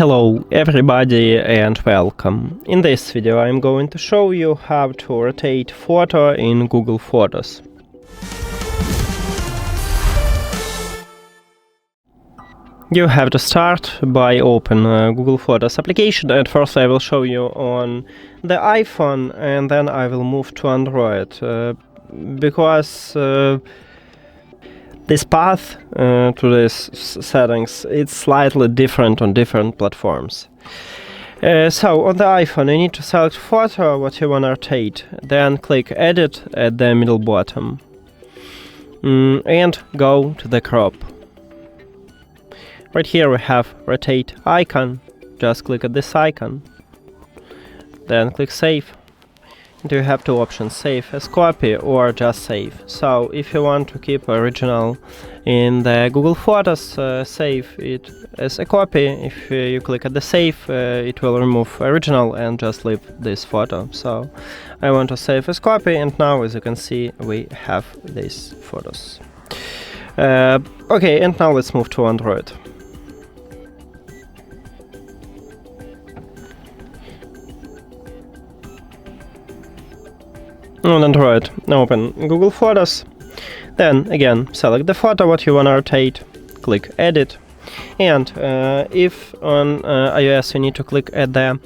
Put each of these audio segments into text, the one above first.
Hello everybody and welcome. In this video I'm going to show you how to rotate photo in Google Photos. You have to start by open Google Photos application, and first I will show you on the iPhone and then I will move to Android because this path to this settings, it's slightly different on different platforms. So on the iPhone you need to select photo what you want to rotate, then click edit at the middle bottom and go to the crop. Right here we have rotate icon, just click at this icon, then click save. And you have two options, save as copy or just save. So if you want to keep original in the Google Photos, save it as a copy. If you click at the save, it will remove original and just leave this photo. So I want to save as copy, and now as you can see we have these photos. Okay, and now let's move to Android. On Android, open Google Photos, then again select the photo what you want to rotate, click edit, and if on iOS you need to click at the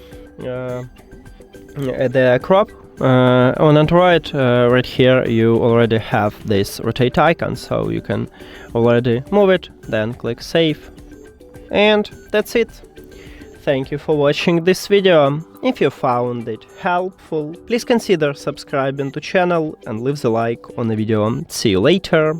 crop, on Android right here you already have this rotate icon, so you can already move it, then click save, and that's it. Thank you for watching this video. If you found it helpful, please consider subscribing to channel and leave the like on the video. See you later.